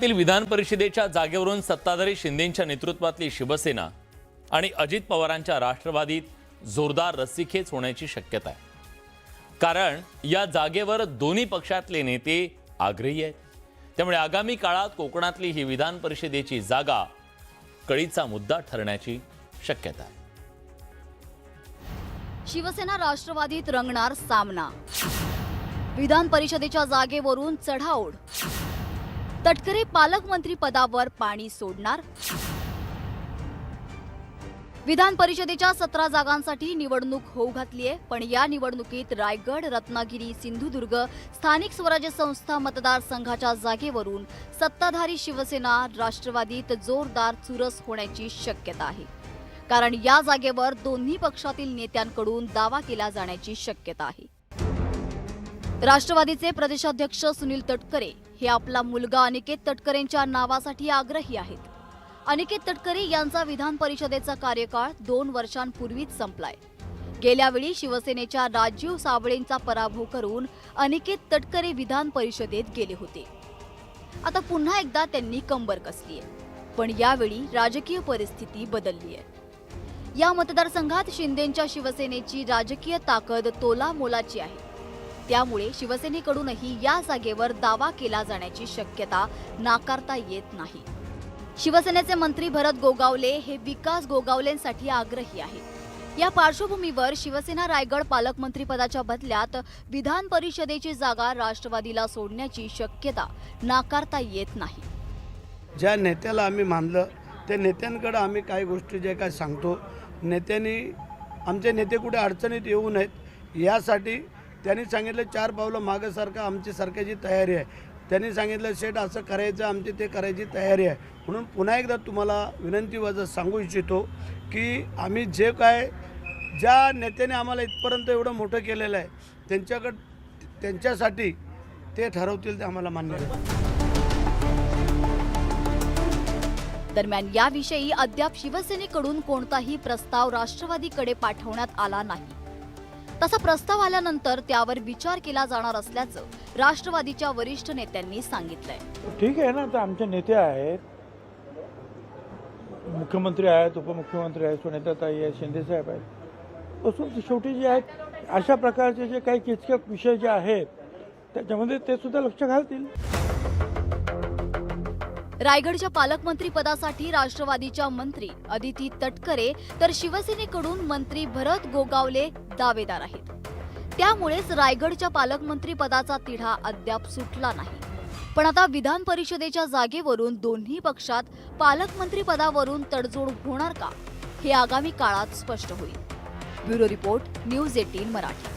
कोकणातील विधान परिषदेच्या जागेवरून सत्ताधारी शिंदेंच्या नेतृत्वातली शिवसेना आणि अजित पवारांच्या राष्ट्रवादीत जोरदार रस्सीखेच होण्याची शक्यता आहे। कारण या जागेवर दोन्ही पक्षातले नेते आग्रही आहेत। त्यामुळे आगामी काळात कोकणातली ही विधान परिषदेची जागा कळीचा मुद्दा ठरण्याची शक्यता आहे। शिवसेना राष्ट्रवादीत रंगणार सामना। विधान परिषदेच्या जागेवरून चढाओढ। तटकरे पालकमंत्री पदावर पाणी सोडणार। विधान परिषदेच्या 17 जागांसाठी निवडणूक होऊ घातली आहे, पण या निवडणुकीत रायगड, रत्नागिरी, सिंधुदुर्ग स्थानिक स्वराज्य संस्था मतदारसंघाच्या जागेवरून सत्ताधारी शिवसेना राष्ट्रवादीत जोरदार चुरस होण्याची शक्यता आहे। कारण या जागेवर दोन्ही पक्षातील नेत्यांकडून दावा केला जाण्याची शक्यता आहे। राष्ट्रवादीचे प्रदेशाध्यक्ष सुनील तटकरे हे आपला मुलगा अनिकेत तटकरेंच्या नावासाठी आग्रही आहेत। अनिकेत तटकरे यांचा विधान परिषदेचा कार्यकाळ 2 वर्षांपूर्वीच संपलाय। गेल्या वेळी शिवसेनेच्या राजीव साबळेंचा पराभव करून अनिकेत तटकरे विधान परिषदेत गेले होते। आता पुन्हा एकदा त्यांनी कंबर कसली आहे, पण यावेळी राजकीय परिस्थिती बदलली आहे। या मतदारसंघात शिंदेंच्या शिवसेनेची राजकीय ताकद तोलामोलाची आहे। त्यामुळे शिवसेनेकडूनही या जागेवर दावा केला जाण्याची शक्यता नाकारता येत नाही। शिवसेनेचे मंत्री भरत गोगावले हे विकास गोगावलेंसाठी आग्रही आहेत। या पार्श्वभूमीवर शिवसेना रायगड पालकमंत्री पदाच्या बदल्यात विधान परिषदेची जागा राष्ट्रवादीला सोडण्याची शक्यता नाकारता येत नाही। ज्या नेत्याला आम्ही मानलं त्या नेत्यांकडे आम्ही काही गोष्टी जे काय सांगतो, नेत्यांनी आमचे नेते कुठे अडचणीत येऊ नयेत यासाठी त्यांनी सांगितलं 4 पावलं मागे सारखं आमची सरकारची तयारी आहे। त्यांनी सांगितलं शेठ असं करायचं, आमची ते करायची तयारी आहे। म्हणून पुन्हा एकदा तुम्हाला विनंतीवजा सांगू इच्छितो की आम्ही जे काय ज्या नेत्याने आम्हाला इथपर्यंत एवढं मोठं केलेलं आहे त्यांच्यासाठी ते ठरवतील ते आम्हाला मान्य आहे। दरम्यान याविषयी अद्याप शिवसेनेकडून कोणताही प्रस्ताव राष्ट्रवादीकडे पाठवण्यात आला नाही। तसा प्रस्ताव आल्यानंतर त्यावर विचार केला जाणार असल्याचं राष्ट्रवादीच्या वरिष्ठ नेत्यांनी सांगितलंय। ठीक आहे ना, तर आमचे नेते आहेत, मुख्यमंत्री आहेत, उपमुख्यमंत्री आहेत, सुनेत्राताई आहेत, शिंदे साहेब आहेत, असून शेवटी जे आहेत अशा प्रकारचे जे काही किचकट विषय जे आहेत त्याच्यामध्ये ते सुद्धा लक्ष घालतील। रायगडच्या पालकमंत्री पदासाठी राष्ट्रवादीच्या मंत्री अदिती तटकरे तर शिवसेनेकडून मंत्री भरत गोगावले दावेदार आहेत। त्यामुळेच रायगडच्या पालकमंत्री पदाचा तिढा अद्याप सुटला नाही। पण आता विधान परिषदेच्या जागेवरून दोन्ही पक्षात पालकमंत्री पदावरून तडजोड होणार का, हे आगामी काळात स्पष्ट होईल। Bureau report, news 18 Marathi.